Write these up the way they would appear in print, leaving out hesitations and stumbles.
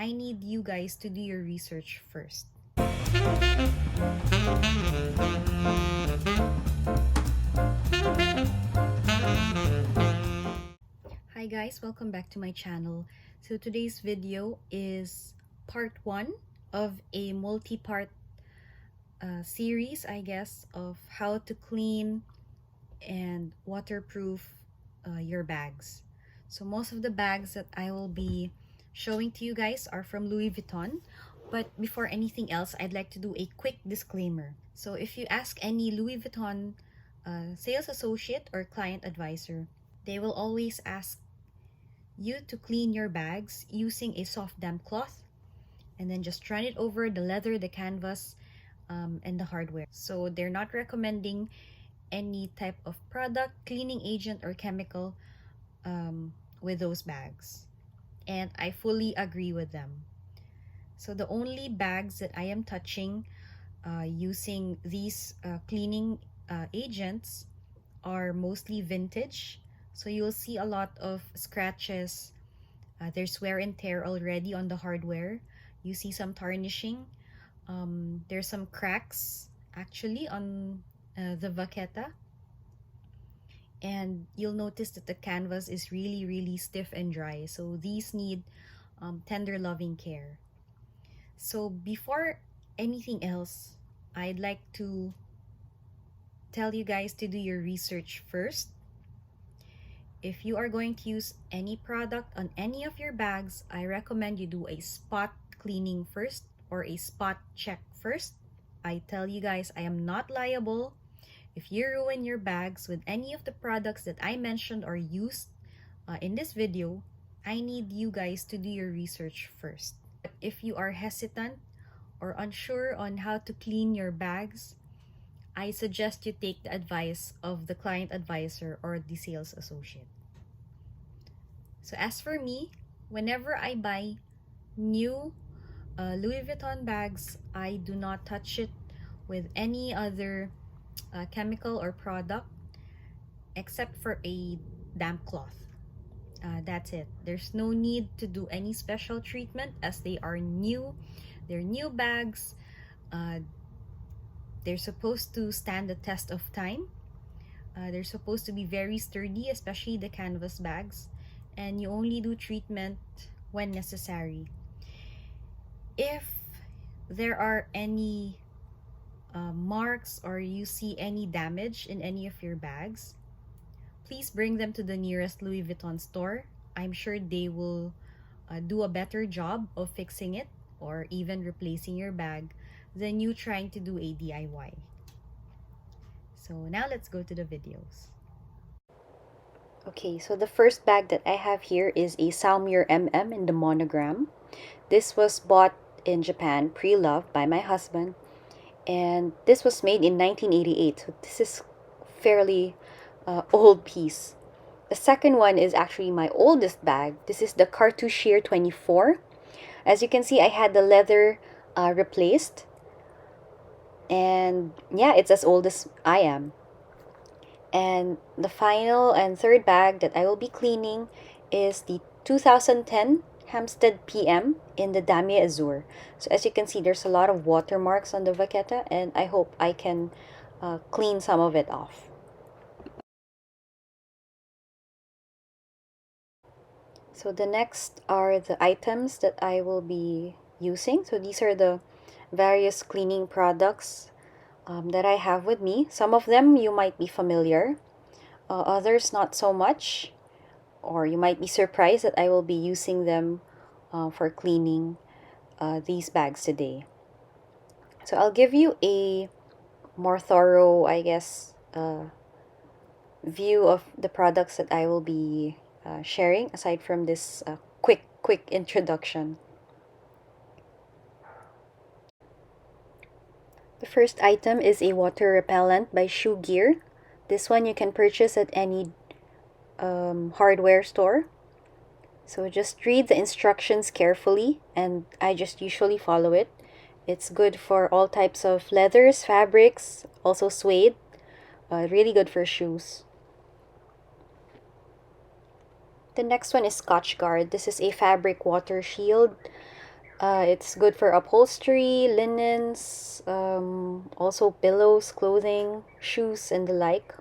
I need you guys to do your research first. Hi guys, welcome back to my channel. So today's video is part 1 of a multi-part series, I guess, of how to clean and waterproof your bags. So most of the bags that I will be showing to you guys are from Louis Vuitton. But before anything else, I'd like to do a quick disclaimer. So if you ask any Louis Vuitton sales associate or client advisor, they will always ask you to clean your bags using a soft damp cloth and then just run it over the leather, the canvas, and the hardware. So they're not recommending any type of product, cleaning agent, or chemical with those bags. And I fully agree with them. So the only bags that I am touching using these cleaning agents are mostly vintage. So you'll see a lot of scratches. There's wear and tear already on the hardware. You see some tarnishing. There's some cracks actually on the vaqueta. And you'll notice that the canvas is really stiff and dry. So these need tender loving care. So before anything else, I'd like to tell you guys to do your research first. If you are going to use any product on any of your bags, I recommend you do a spot cleaning first or a spot check first. I tell you guys, I am not liable if you ruin your bags with any of the products that I mentioned or used in this video. I need you guys to do your research first. But if you are hesitant or unsure on how to clean your bags, I suggest you take the advice of the client advisor or the sales associate. So as for me, whenever I buy new Louis Vuitton bags, I do not touch it with any other chemical or product except for a damp cloth. That's it. There's no need to do any special treatment as they are new. They're new bags. They're supposed to stand the test of time. They're supposed to be very sturdy, especially the canvas bags. And you only do treatment when necessary. If there are any marks or you see any damage in any of your bags, please bring them to the nearest Louis Vuitton store. I'm sure they will do a better job of fixing it or even replacing your bag than you trying to do a DIY. So now let's go to the videos. Okay, so the first bag that I have here is a Saumur MM in the monogram. This was bought in Japan, pre-loved by my husband, and this was made in 1988, so this is fairly old piece. The second one is actually my oldest bag. This is the Cartouchier 24. As you can see, I had the leather replaced, and yeah, it's as old as I am. And the final and third bag that I will be cleaning is the 2010 Hampstead PM in the Damier Azur. So as you can see, there's a lot of watermarks on the vaqueta, and I hope I can clean some of it off. So the next are the items that I will be using. So these are the various cleaning products that I have with me. Some of them you might be familiar, others not so much, or you might be surprised that I will be using them for cleaning these bags today. So I'll give you a more thorough, I guess, view of the products that I will be sharing aside from this quick introduction. The first item is a water repellent by Shoe Gear. This one you can purchase at any hardware store. So just read the instructions carefully, and I just usually follow it. It's good for all types of leathers, fabrics, also suede. Really good for shoes. The next one is ScotchGuard. This is a fabric water shield. It's good for upholstery, linens, also pillows, clothing, shoes, and the like.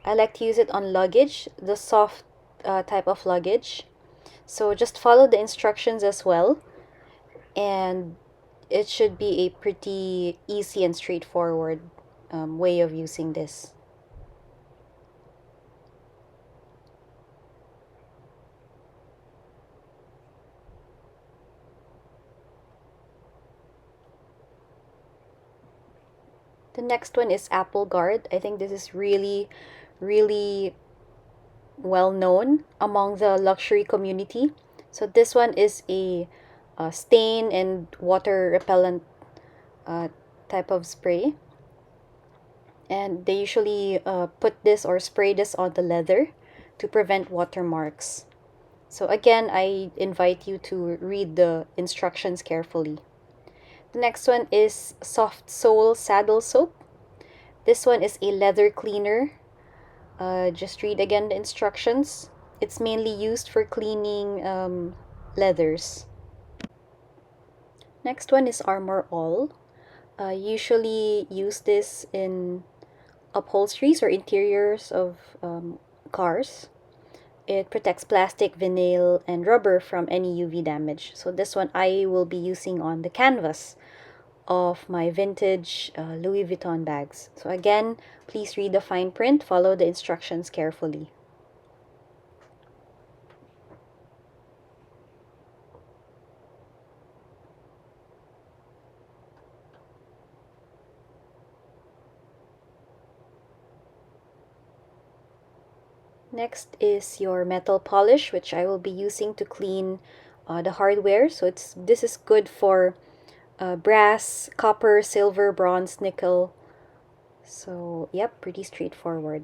I like to use it on luggage, the soft type of luggage. So just follow the instructions as well, and it should be a pretty easy and straightforward way of using this. The next one is Apple Guard. I think this is really, really well known among the luxury community. So this one is a stain and water repellent uh, type of spray. And they usually put this or spray this on the leather to prevent watermarks. So again, I invite you to read the instructions carefully. The next one is Soft Sole Saddle Soap. This one is a leather cleaner. Just read again the instructions. It's mainly used for cleaning leathers. Next one is Armor All. Usually use this in upholsteries or interiors of cars. It protects plastic, vinyl, and rubber from any UV damage. So this one I will be using on the canvas of my vintage Louis Vuitton bags. So again, please read the fine print, follow the instructions carefully. Next is your metal polish, which I will be using to clean the hardware. So this is good for brass, copper, silver, bronze, nickel. So yep, pretty straightforward.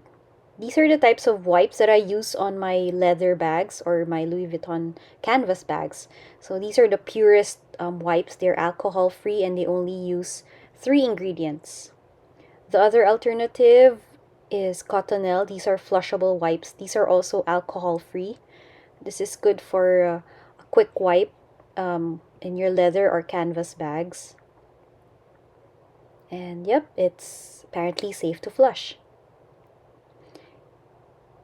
These are the types of wipes that I use on my leather bags or my Louis Vuitton canvas bags. So these are the purest wipes. They're alcohol free and they only use 3 ingredients. The other alternative is Cottonelle. These are flushable wipes. These are also alcohol free. This is good for a quick wipe in your leather or canvas bags. And yep, it's apparently safe to flush.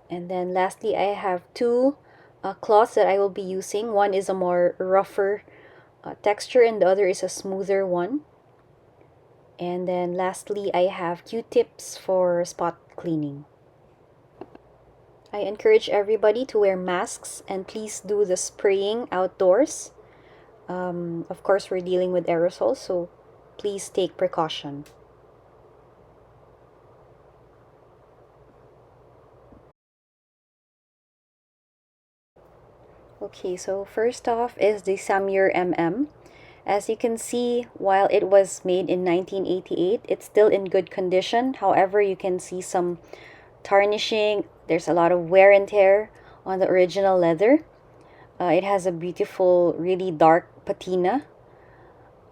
And then lastly, I have two cloths that I will be using. One is a more rougher texture and the other is a smoother one. And then lastly, I have Q-tips for spot cleaning. I encourage everybody to wear masks and please do the spraying outdoors. Of course, we're dealing with aerosols, so please take precaution. Okay, so first off is the Saumur MM. As you can see, while it was made in 1988, it's still in good condition. However, you can see some tarnishing. There's a lot of wear and tear on the original leather. It has a beautiful, really dark patina.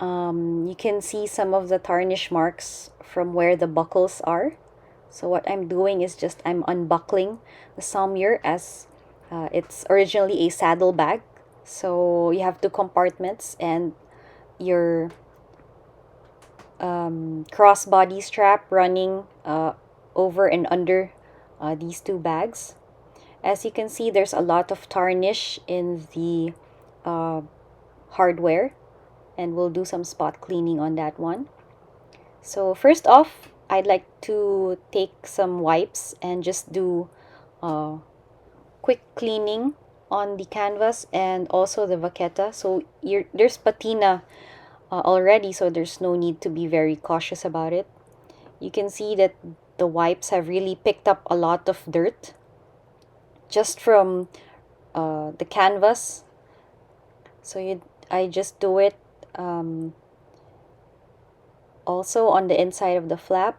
You can see some of the tarnish marks from where the buckles are. So what I'm doing is just I'm unbuckling the Saumur as it's originally a saddle bag. So you have two compartments and your crossbody strap running over and under these two bags. As you can see, there's a lot of tarnish in the uh, hardware, and we'll do some spot cleaning on that one. So first off, I'd like to take some wipes and just do quick cleaning on the canvas and also the vaqueta. So there's patina already, so there's no need to be very cautious about it. You can see that the wipes have really picked up a lot of dirt just from the canvas. So I just do it also on the inside of the flap.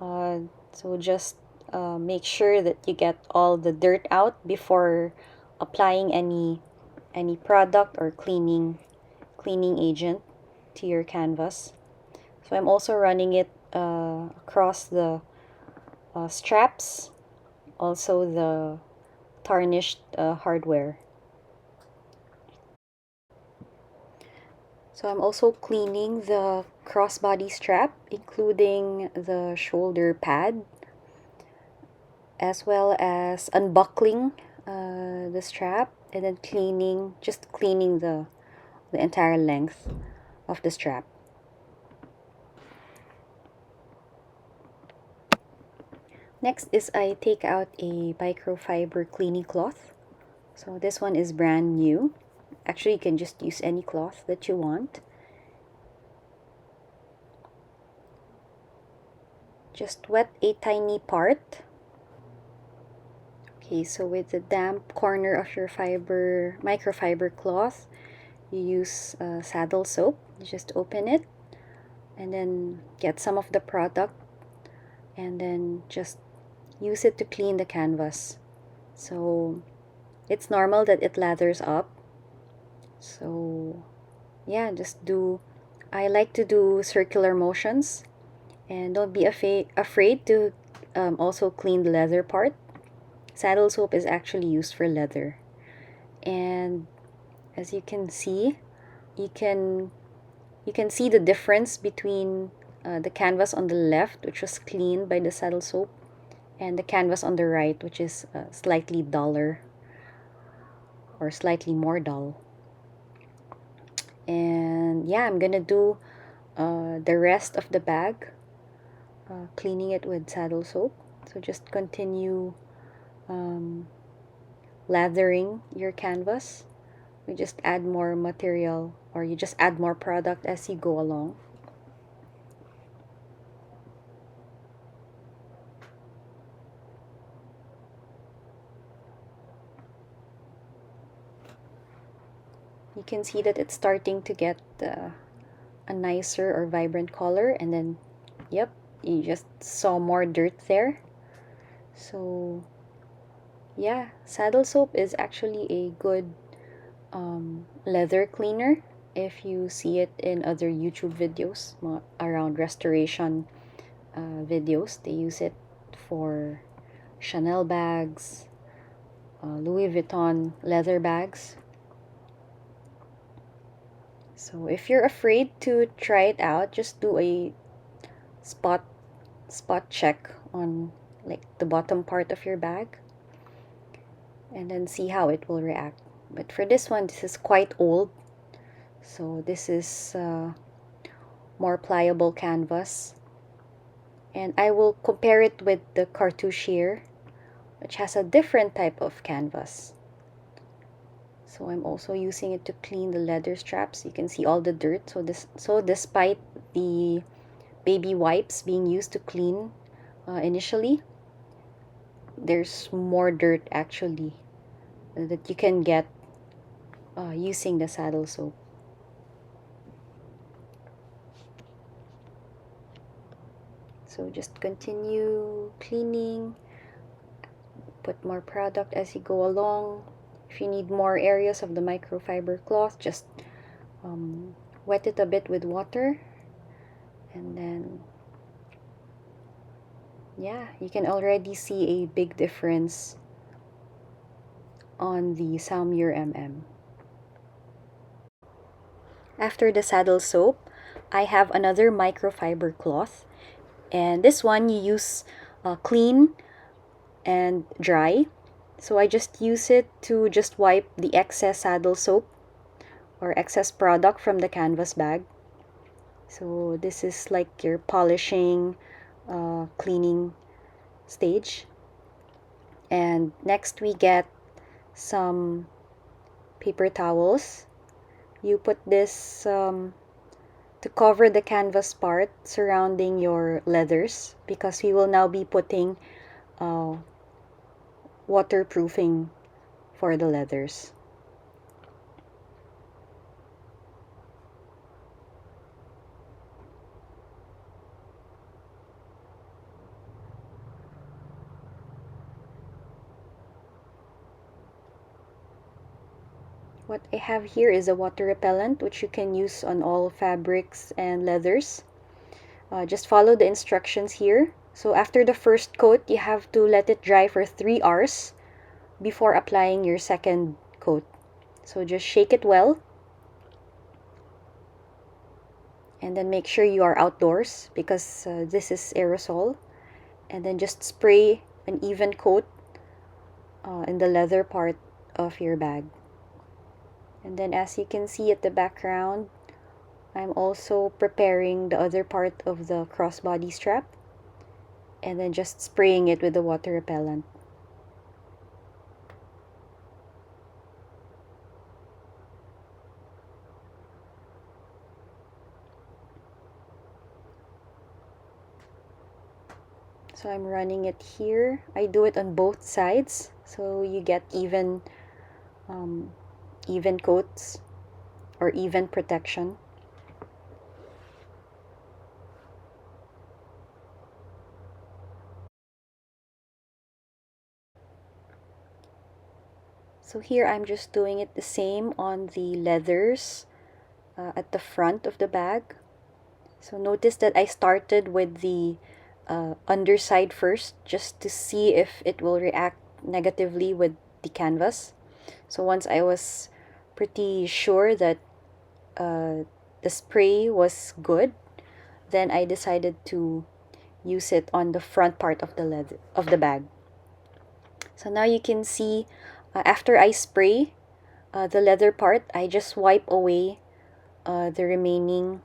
So just make sure that you get all the dirt out before applying any product or cleaning agent to your canvas. So I'm also running it across the straps, also the tarnished hardware. So I'm also cleaning the crossbody strap, including the shoulder pad, as well as unbuckling the strap, and then just cleaning the entire length of the strap. Next is I take out a microfiber cleaning cloth. So this one is brand new. Actually, you can just use any cloth that you want. Just wet a tiny part. Okay, so with the damp corner of your microfiber cloth, you use saddle soap. You just open it and then get some of the product and then just use it to clean the canvas. So it's normal that it lathers up. So yeah, I like to do circular motions, and don't be afraid to also clean the leather part. Saddle soap is actually used for leather. And as you can see, you can see the difference between the canvas on the left, which was cleaned by the saddle soap, and the canvas on the right, which is slightly duller or slightly more dull. And yeah, I'm gonna do the rest of the bag, cleaning it with saddle soap. So just continue lathering your canvas. You just add more material, or you just add more product as you go along. You can see that it's starting to get a nicer or vibrant color, and then yep, you just saw more dirt there. So yeah, saddle soap is actually a good leather cleaner. If you see it in other YouTube videos around restoration videos, they use it for Chanel bags, Louis Vuitton leather bags. So if you're afraid to try it out, just do a spot check on like the bottom part of your bag and then see how it will react. But for this one, this is quite old, so this is more pliable canvas, and I will compare it with the cartouchier, which has a different type of canvas. So I'm also using it to clean the leather straps. You can see all the dirt. So despite the baby wipes being used to clean initially, there's more dirt actually that you can get using the saddle soap. So just continue cleaning, put more product as you go along. If you need more areas of the microfiber cloth, just wet it a bit with water, and then yeah, you can already see a big difference on the Saumur MM. After the saddle soap, I have another microfiber cloth, and this one you use clean and dry. So I just use it to just wipe the excess saddle soap or excess product from the canvas bag. So this is like your polishing, cleaning stage. And next we get some paper towels. You put this to cover the canvas part surrounding your leathers, because we will now be putting waterproofing for the leathers. What I have here is a water repellent, which you can use on all fabrics and leathers. Just follow the instructions here. So after the first coat, you have to let it dry for 3 hours before applying your second coat. So just shake it well. And then make sure you are outdoors because this is aerosol. And then just spray an even coat in the leather part of your bag. And then as you can see at the background, I'm also preparing the other part of the crossbody strap and then just spraying it with the water repellent. So I'm running it here. I do it on both sides so you get even coats or even protection. So here I'm just doing it the same on the leathers at the front of the bag. So notice that I started with the underside first just to see if it will react negatively with the canvas. So once I was pretty sure that the spray was good, then I decided to use it on the front part of the leather of the bag. So now you can see after I spray the leather part, I just wipe away the remaining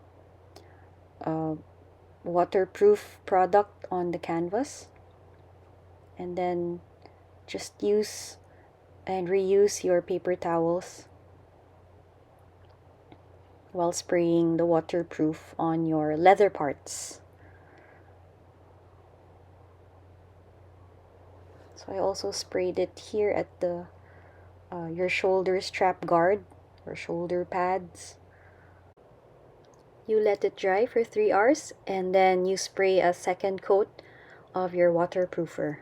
waterproof product on the canvas, and then just use and reuse your paper towels while spraying the waterproof on your leather parts. So I also sprayed it here at the your shoulder strap guard or shoulder pads. You let it dry for 3 hours and then you spray a second coat of your waterproofer.